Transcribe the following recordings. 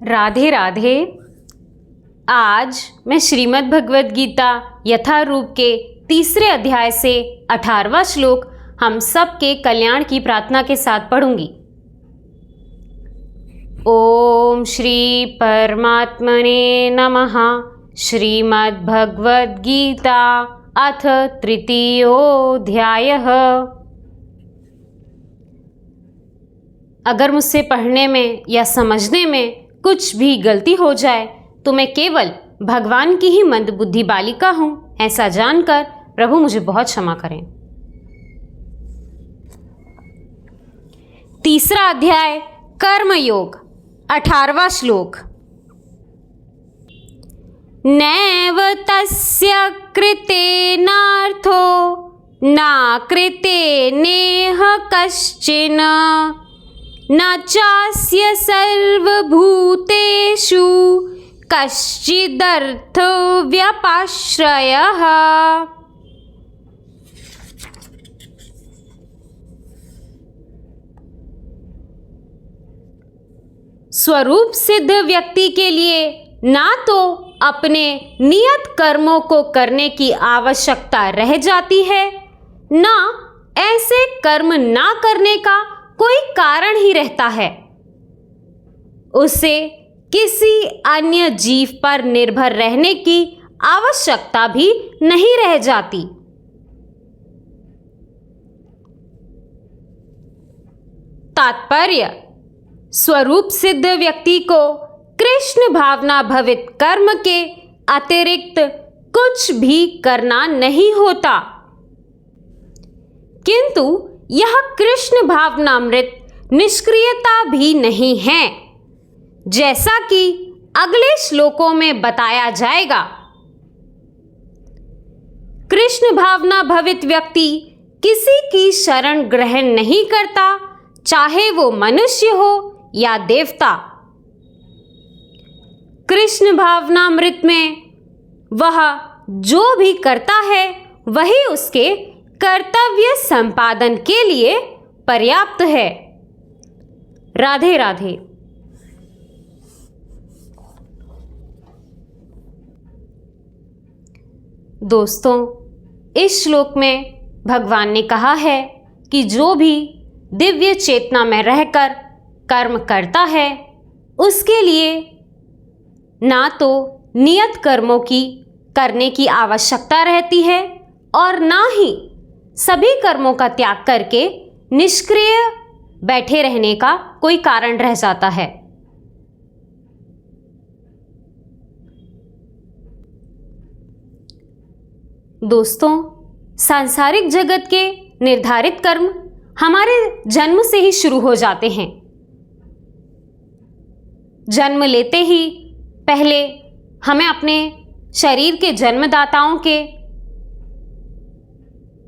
राधे राधे। आज मैं श्रीमद् भगवद गीता यथारूप के 3 अध्याय से 18वां श्लोक हम सब के कल्याण की प्रार्थना के साथ पढ़ूंगी। ओम श्री परमात्मने नमः। श्रीमद् भगवद गीता अथ तृतीयोऽध्यायः। अगर मुझसे पढ़ने में या समझने में कुछ भी गलती हो जाए तो मैं केवल भगवान की ही मंदबुद्धि बालिका हूँ, ऐसा जानकर प्रभु मुझे बहुत क्षमा करें। 3 अध्याय कर्मयोग 18वां श्लोक। नैव तस्य कृतेनार्थो न कृते नेह कश्चिन न चास्य सर्वभूतेषु कश्चिदर्थ व्यपाश्रयः। स्वरूप सिद्ध व्यक्ति के लिए ना तो अपने नियत कर्मों को करने की आवश्यकता रह जाती है, ना ऐसे कर्म ना करने का कोई कारण ही रहता है। उसे किसी अन्य जीव पर निर्भर रहने की आवश्यकता भी नहीं रह जाती। तात्पर्य: स्वरूप सिद्ध व्यक्ति को कृष्ण भावना भवित कर्म के अतिरिक्त कुछ भी करना नहीं होता, किंतु यह कृष्ण भावनामृत निष्क्रियता भी नहीं है, जैसा कि अगले श्लोकों में बताया जाएगा। कृष्ण भावना भवित व्यक्ति किसी की शरण ग्रहण नहीं करता, चाहे वो मनुष्य हो या देवता। कृष्ण भावनामृत में वह जो भी करता है वही उसके कर्तव्य संपादन के लिए पर्याप्त है। राधे राधे। दोस्तों, इस श्लोक में भगवान ने कहा है कि जो भी दिव्य चेतना में रहकर कर्म करता है उसके लिए ना तो नियत कर्मों की करने की आवश्यकता रहती है और ना ही सभी कर्मों का त्याग करके निष्क्रिय बैठे रहने का कोई कारण रह जाता है। दोस्तों, सांसारिक जगत के निर्धारित कर्म हमारे जन्म से ही शुरू हो जाते हैं। जन्म लेते ही पहले हमें अपने शरीर के जन्मदाताओं के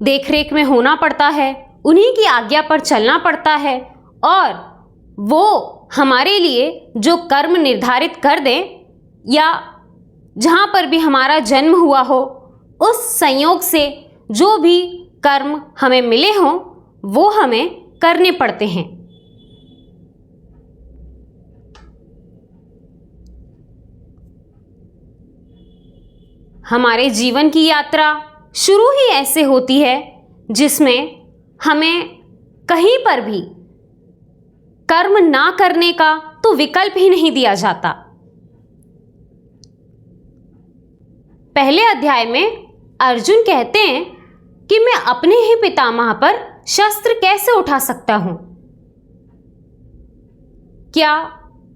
देखरेख में होना पड़ता है, उन्हीं की आज्ञा पर चलना पड़ता है और वो हमारे लिए जो कर्म निर्धारित कर दें या जहाँ पर भी हमारा जन्म हुआ हो उस संयोग से जो भी कर्म हमें मिले हों वो हमें करने पड़ते हैं। हमारे जीवन की यात्रा शुरू ही ऐसे होती है जिसमें हमें कहीं पर भी कर्म ना करने का तो विकल्प ही नहीं दिया जाता। पहले अध्याय में अर्जुन कहते हैं कि मैं अपने ही पितामह पर शस्त्र कैसे उठा सकता हूं। क्या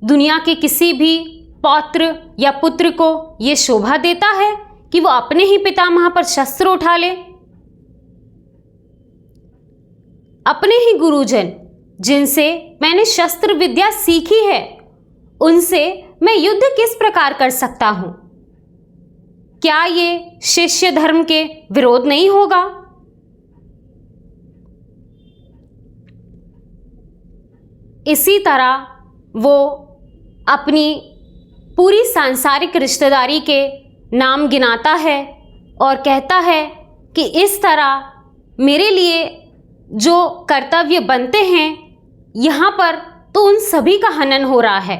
दुनिया के किसी भी पौत्र या पुत्र को यह शोभा देता है कि वो अपने ही पितामह पर शस्त्र उठा ले? अपने ही गुरुजन जिनसे मैंने शस्त्र विद्या सीखी है उनसे मैं युद्ध किस प्रकार कर सकता हूं? क्या ये शिष्य धर्म के विरोध नहीं होगा? इसी तरह वो अपनी पूरी सांसारिक रिश्तेदारी के नाम गिनाता है और कहता है कि इस तरह मेरे लिए जो कर्तव्य बनते हैं यहाँ पर तो उन सभी का हनन हो रहा है।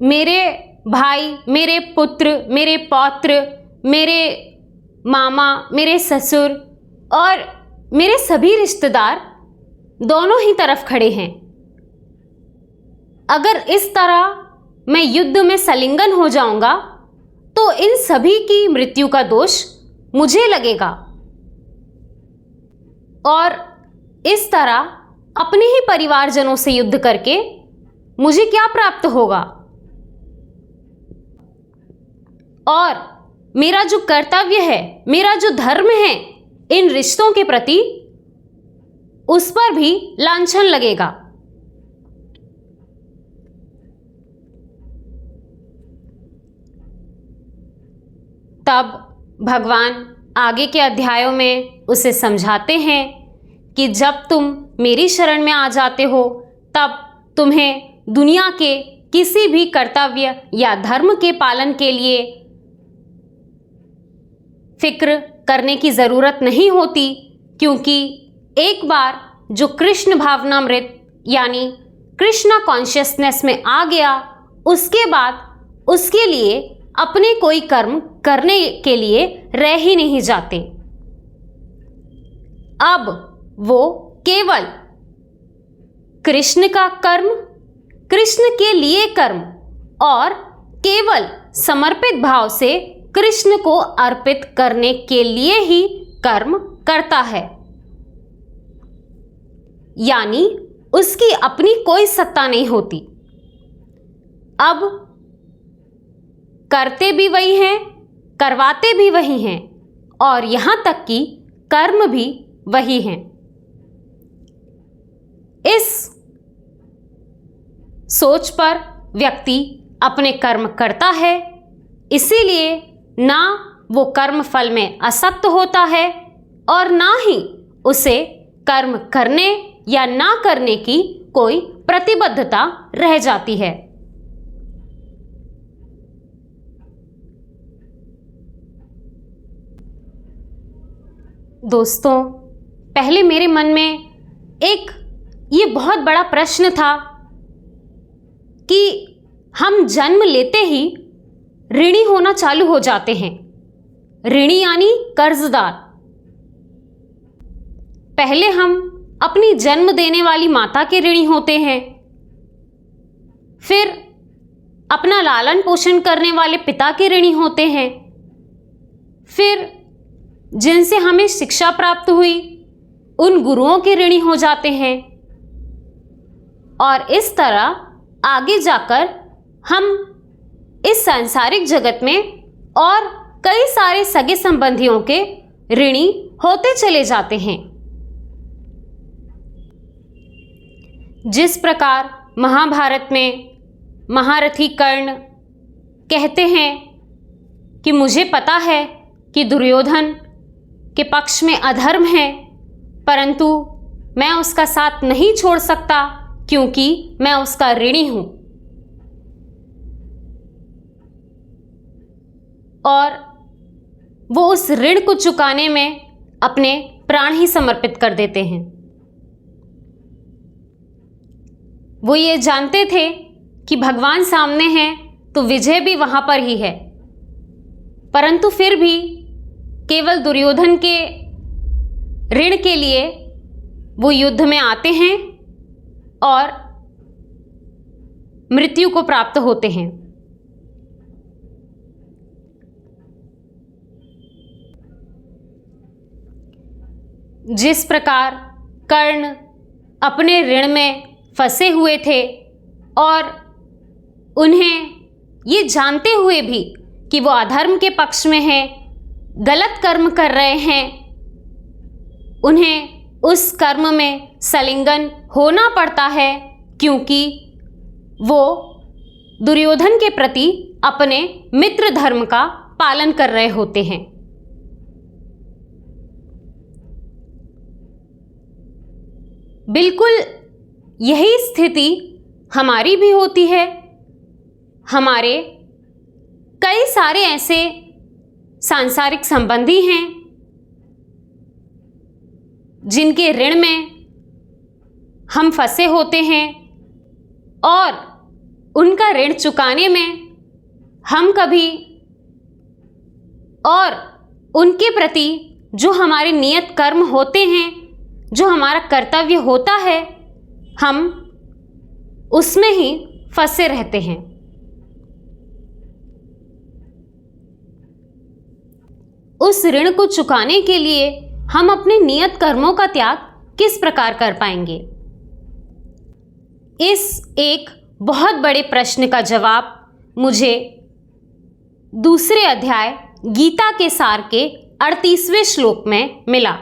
मेरे भाई, मेरे पुत्र, मेरे पौत्र, मेरे मामा, मेरे ससुर और मेरे सभी रिश्तेदार दोनों ही तरफ खड़े हैं। अगर इस तरह मैं युद्ध में संलिग्न हो जाऊंगा तो इन सभी की मृत्यु का दोष मुझे लगेगा और इस तरह अपने ही परिवारजनों से युद्ध करके मुझे क्या प्राप्त होगा? और मेरा जो कर्तव्य है, मेरा जो धर्म है इन रिश्तों के प्रति, उस पर भी लांछन लगेगा। तब भगवान आगे के अध्यायों में उसे समझाते हैं कि जब तुम मेरी शरण में आ जाते हो तब तुम्हें दुनिया के किसी भी कर्तव्य या धर्म के पालन के लिए फिक्र करने की ज़रूरत नहीं होती, क्योंकि एक बार जो कृष्ण भावनामृत यानी कृष्णा कॉन्शियसनेस में आ गया, उसके बाद उसके लिए अपने कोई कर्म करने के लिए रह ही नहीं जाते। अब वो केवल कृष्ण का कर्म, कृष्ण के लिए कर्म और केवल समर्पित भाव से कृष्ण को अर्पित करने के लिए ही कर्म करता है, यानी उसकी अपनी कोई सत्ता नहीं होती। अब करते भी वही हैं, करवाते भी वही हैं और यहां तक कि कर्म भी वही हैं। इस सोच पर व्यक्ति अपने कर्म करता है, इसीलिए ना वो कर्म फल में आसक्त होता है और ना ही उसे कर्म करने या ना करने की कोई प्रतिबद्धता रह जाती है। दोस्तों, पहले मेरे मन में एक ये बहुत बड़ा प्रश्न था कि हम जन्म लेते ही ऋणी होना चालू हो जाते हैं। ऋणी यानी कर्जदार। पहले हम अपनी जन्म देने वाली माता के ऋणी होते हैं, फिर अपना लालन पोषण करने वाले पिता के ऋणी होते हैं, फिर जिनसे हमें शिक्षा प्राप्त हुई उन गुरुओं के ऋणी हो जाते हैं और इस तरह आगे जाकर हम इस सांसारिक जगत में और कई सारे सगे संबंधियों के ऋणी होते चले जाते हैं। जिस प्रकार महाभारत में महारथी कर्ण कहते हैं कि मुझे पता है कि दुर्योधन के पक्ष में अधर्म है, परंतु मैं उसका साथ नहीं छोड़ सकता क्योंकि मैं उसका ऋणी हूं, और वो उस ऋण को चुकाने में अपने प्राण ही समर्पित कर देते हैं। वो ये जानते थे कि भगवान सामने हैं तो विजय भी वहां पर ही है, परंतु फिर भी केवल दुर्योधन के ऋण के लिए वो युद्ध में आते हैं और मृत्यु को प्राप्त होते हैं। जिस प्रकार कर्ण अपने ऋण में फंसे हुए थे और उन्हें ये जानते हुए भी कि वो अधर्म के पक्ष में हैं, गलत कर्म कर रहे हैं, उन्हें उस कर्म में संलिग्न होना पड़ता है क्योंकि वो दुर्योधन के प्रति अपने मित्र धर्म का पालन कर रहे होते हैं। बिल्कुल यही स्थिति हमारी भी होती है। हमारे कई सारे ऐसे सांसारिक संबंधी हैं जिनके ऋण में हम फंसे होते हैं और उनका ऋण चुकाने में हम कभी और उनके प्रति जो हमारे नियत कर्म होते हैं, जो हमारा कर्तव्य होता है, हम उसमें ही फंसे रहते हैं। उस ऋण को चुकाने के लिए हम अपने नियत कर्मों का त्याग किस प्रकार कर पाएंगे? इस एक बहुत बड़े प्रश्न का जवाब मुझे दूसरे अध्याय गीता के सार के 38वें श्लोक में मिला,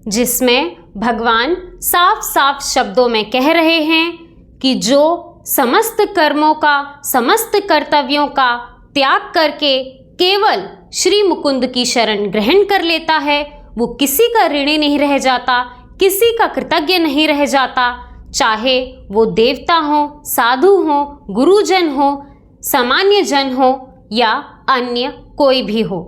जिसमें भगवान साफ साफ शब्दों में कह रहे हैं कि जो समस्त कर्मों का, समस्त कर्तव्यों का त्याग करके केवल श्री मुकुंद की शरण ग्रहण कर लेता है, वो किसी का ऋणी नहीं रह जाता, किसी का कृतज्ञ नहीं रह जाता, चाहे वो देवता हो, साधु हो, गुरुजन हो, सामान्य जन हो या अन्य कोई भी हो।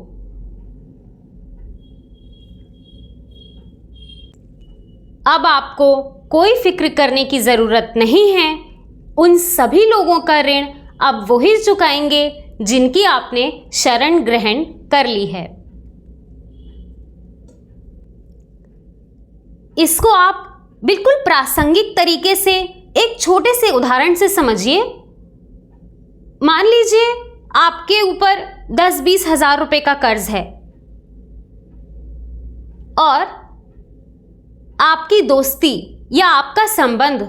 अब आपको कोई फिक्र करने की जरूरत नहीं है। उन सभी लोगों का ऋण अब वही चुकाएंगे जिनकी आपने शरण ग्रहण कर ली है। इसको आप बिल्कुल प्रासंगिक तरीके से एक छोटे से उदाहरण से समझिए। मान लीजिए आपके ऊपर 10-20 हजार रुपए का कर्ज है और आपकी दोस्ती या आपका संबंध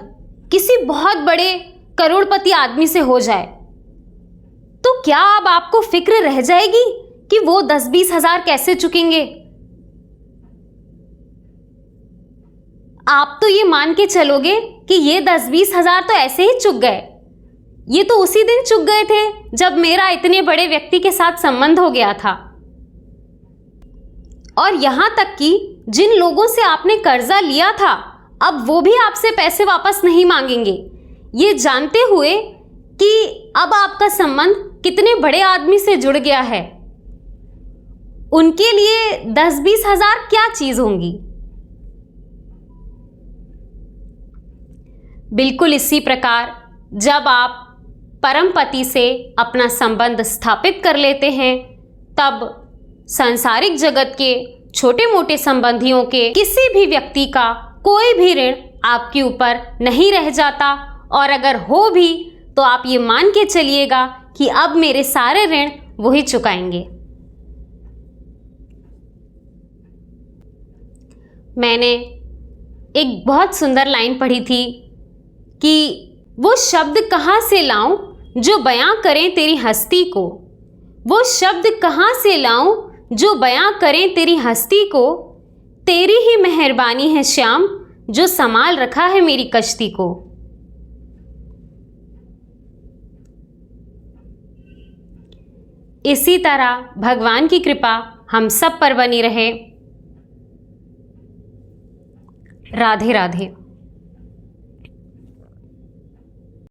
किसी बहुत बड़े करोड़पति आदमी से हो जाए, तो क्या अब आपको फिक्र रह जाएगी कि वो 10-20 हजार कैसे चुकेंगे? आप तो ये मान के चलोगे कि ये 10-20 हजार तो ऐसे ही चुक गए, ये तो उसी दिन चुक गए थे जब मेरा इतने बड़े व्यक्ति के साथ संबंध हो गया था। और यहां तक कि जिन लोगों से आपने कर्जा लिया था, अब वो भी आपसे पैसे वापस नहीं मांगेंगे, ये जानते हुए कि अब आपका संबंध कितने बड़े आदमी से जुड़ गया है। उनके लिए 10-20 हजार क्या चीज होंगी? बिल्कुल इसी प्रकार जब आप परम पति से अपना संबंध स्थापित कर लेते हैं, तब सांसारिक जगत के छोटे मोटे संबंधियों के किसी भी व्यक्ति का कोई भी ऋण आपके ऊपर नहीं रह जाता। और अगर हो भी तो आप ये मान के चलिएगा कि अब मेरे सारे ऋण वही चुकाएंगे। मैंने एक बहुत सुंदर लाइन पढ़ी थी कि वो शब्द कहाँ से लाऊं जो बयां करें तेरी हस्ती को, वो शब्द कहाँ से लाऊं जो बयां करें तेरी हस्ती को, तेरी ही मेहरबानी है श्याम जो संभाल रखा है मेरी कश्ती को। इसी तरह भगवान की कृपा हम सब पर बनी रहे। राधे राधे।